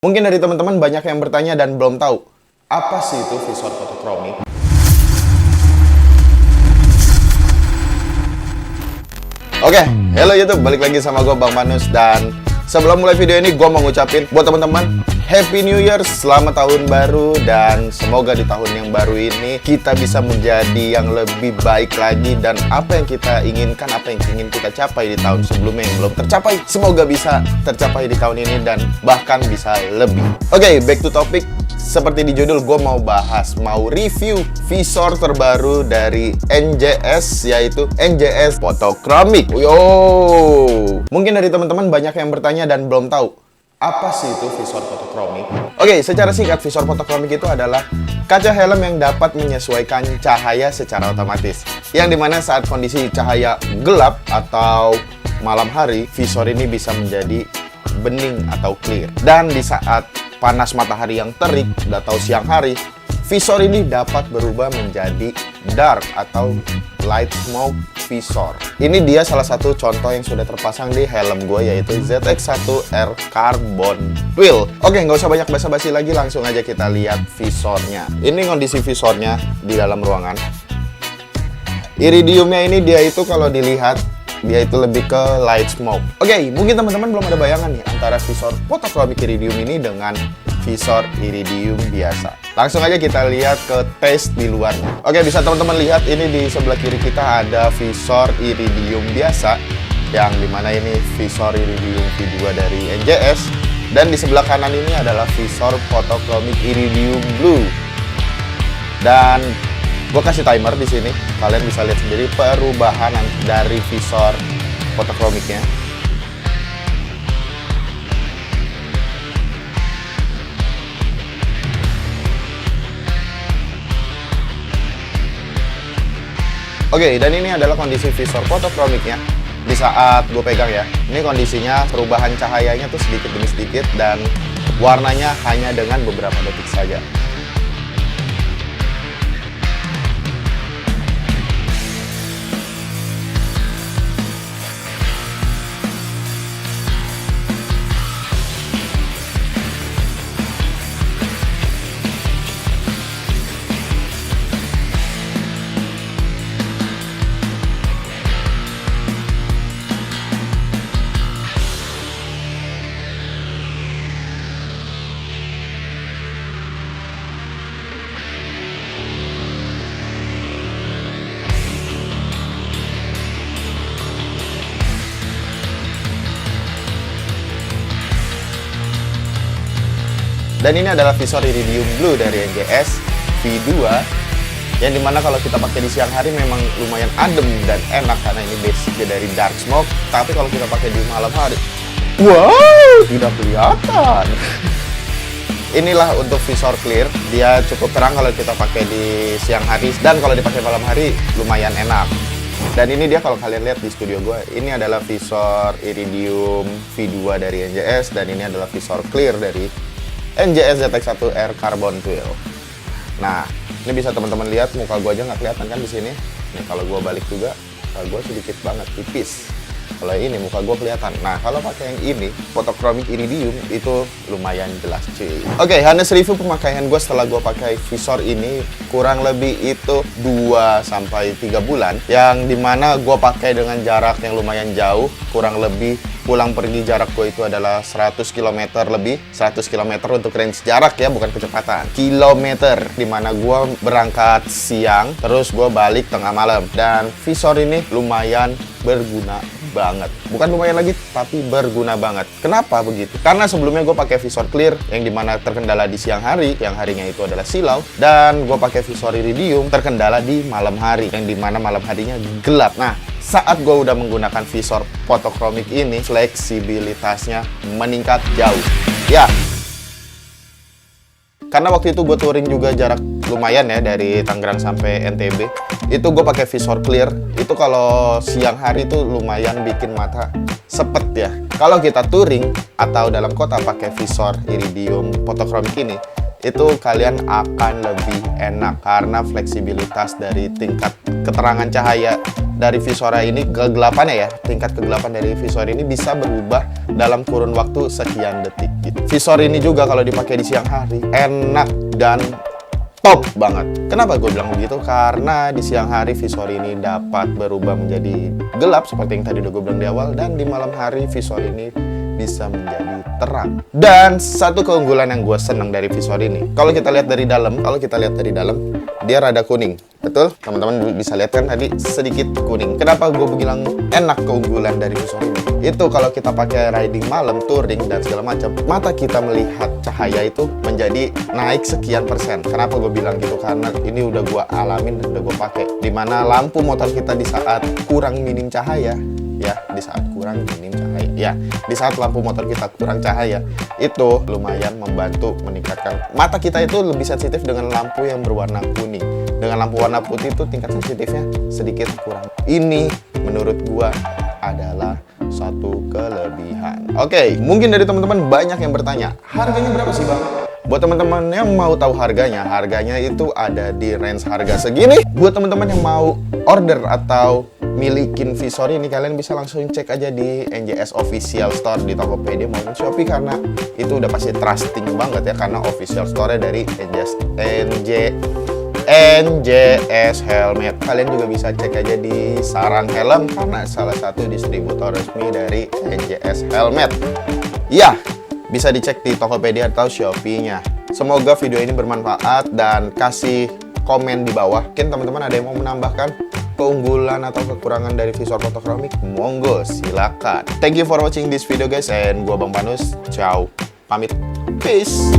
Mungkin dari teman-teman banyak yang bertanya dan belum tahu, apa sih itu visor fotokromik? Oke, hello YouTube, balik lagi sama gue Bang Manus. Dan sebelum mulai video ini, gue mau ngucapin buat teman-teman Happy New Year, selamat tahun baru. Dan semoga di tahun yang baru ini kita bisa menjadi yang lebih baik lagi. Dan apa yang kita inginkan, apa yang ingin kita capai di tahun sebelumnya yang belum tercapai, semoga bisa tercapai di tahun ini dan bahkan bisa lebih. Oke, back to topic. Seperti di judul, gue mau review visor terbaru dari NJS, yaitu NJS Fotokromik. Yo, mungkin dari teman-teman banyak yang bertanya dan belum tahu, apa sih itu visor fotokromik? Oke, secara singkat, visor fotokromik itu adalah kaca helm yang dapat menyesuaikan cahaya secara otomatis. Yang dimana saat kondisi cahaya gelap atau malam hari, visor ini bisa menjadi bening atau clear. Dan di saat panas matahari yang terik atau siang hari, visor ini dapat berubah menjadi dark atau light smoke visor. Ini dia salah satu contoh yang sudah terpasang di helm gue, yaitu ZX1R Carbon Twill. Oke, nggak usah banyak basa-basi lagi, langsung aja kita lihat visornya. Ini kondisi visornya di dalam ruangan. Iridiumnya ini dia itu kalau dilihat, dia itu lebih ke light smoke. Oke, mungkin teman-teman belum ada bayangan nih antara visor fotokromik iridium ini dengan visor iridium biasa. Langsung aja kita lihat ke tes di luarnya. Oke, bisa teman-teman lihat ini di sebelah kiri kita ada visor iridium biasa, yang dimana ini visor iridium V2 dari NJS. Dan di sebelah kanan ini adalah visor fotokromik iridium blue. Dan gue kasih timer di sini, kalian bisa lihat sendiri perubahan dari visor fotokromiknya. Oke, dan ini adalah kondisi visor fotokromiknya di saat gue pegang ya. Ini kondisinya perubahan cahayanya tuh sedikit demi sedikit dan warnanya hanya dengan beberapa detik saja. Dan ini adalah visor iridium blue dari NJS V2, yang dimana kalau kita pakai di siang hari memang lumayan adem dan enak karena ini basicnya dari dark smoke. Tapi kalau kita pakai di malam hari, wow, tidak kelihatan. Inilah untuk visor clear, dia cukup terang kalau kita pakai di siang hari, dan kalau dipakai malam hari lumayan enak. Dan ini dia kalau kalian lihat di studio gue, ini adalah visor iridium V2 dari NJS, dan ini adalah visor clear dari NJS ZX1R Carbon Twill. Nah, ini bisa teman-teman lihat muka gue aja nggak kelihatan kan di sini. Nih kalau gue balik juga, muka gue sedikit banget tipis. Kalau ini muka gue kelihatan. Nah, kalau pakai yang ini, fotokromik iridium, itu lumayan jelas cuy. Oke, Hanes review pemakaian gue setelah gue pakai visor ini kurang lebih itu 2-3 bulan. Yang dimana gue pakai dengan jarak yang lumayan jauh, kurang lebih pulang pergi jarak gue itu adalah 100 km lebih. 100 km untuk range jarak ya, bukan kecepatan. Kilometer, dimana gue berangkat siang, terus gue balik tengah malam. Dan visor ini lumayan berguna banget. Bukan lumayan lagi, tapi berguna banget. Kenapa begitu? Karena sebelumnya gue pakai visor clear, yang dimana terkendala di siang hari, yang harinya itu adalah silau. Dan gue pakai visor iridium, terkendala di malam hari, yang dimana malam harinya gelap. Nah, saat gue udah menggunakan visor fotokromik ini, fleksibilitasnya meningkat jauh. Ya, karena waktu itu gue touring juga jarak lumayan ya, dari Tangerang sampai NTB. Itu gue pakai visor clear. Itu kalau siang hari itu lumayan bikin mata sepet ya. Kalau kita touring atau dalam kota pakai visor iridium fotokromik ini, itu kalian akan lebih enak karena fleksibilitas dari tingkat keterangan cahaya dari visora ini, kegelapannya ya, tingkat kegelapan dari visor ini bisa berubah dalam kurun waktu sekian detik gitu. Visor ini juga kalau dipakai di siang hari enak dan top banget. Kenapa gue bilang begitu? Karena di siang hari visor ini dapat berubah menjadi gelap seperti yang tadi udah gue bilang di awal, dan di malam hari visor ini bisa menjadi terang. Dan satu keunggulan yang gue seneng dari visor ini, kalau kita lihat dari dalam, dia rada kuning. Betul? Teman-teman bisa lihat kan tadi sedikit kuning. Kenapa gue bilang enak keunggulan dari visor ini? Itu kalau kita pakai riding malam, touring dan segala macam, mata kita melihat cahaya itu menjadi naik sekian persen. Kenapa gue bilang gitu? Karena ini udah gue alamin dan udah gue pakai. Dimana lampu motor kita di saat kurang minim cahaya, di saat lampu motor kita kurang cahaya, itu lumayan membantu meningkatkan mata kita itu lebih sensitif dengan lampu yang berwarna kuning. Dengan lampu warna putih itu tingkat sensitifnya sedikit kurang. Ini menurut gua adalah satu kelebihan. Oke, mungkin dari teman-teman banyak yang bertanya, harganya berapa sih bang? Buat teman-teman yang mau tahu harganya itu ada di range harga segini. Buat teman-teman yang mau order atau milikin visor ini, kalian bisa langsung cek aja di NJS Official Store di Tokopedia maupun Shopee, karena itu udah pasti trusting banget ya, karena official store dari NJS Helmet. Kalian juga bisa cek aja di Sarang Helm, karena salah satu distributor resmi dari NJS Helmet. Ya, bisa dicek di Tokopedia atau Shopee-nya. Semoga video ini bermanfaat, dan kasih komen di bawah. Mungkin teman-teman ada yang mau menambahkan keunggulan atau kekurangan dari visor fotokromik, monggo silakan. Thank you for watching this video guys, and gua Bang Panus. Ciao. Pamit. Peace.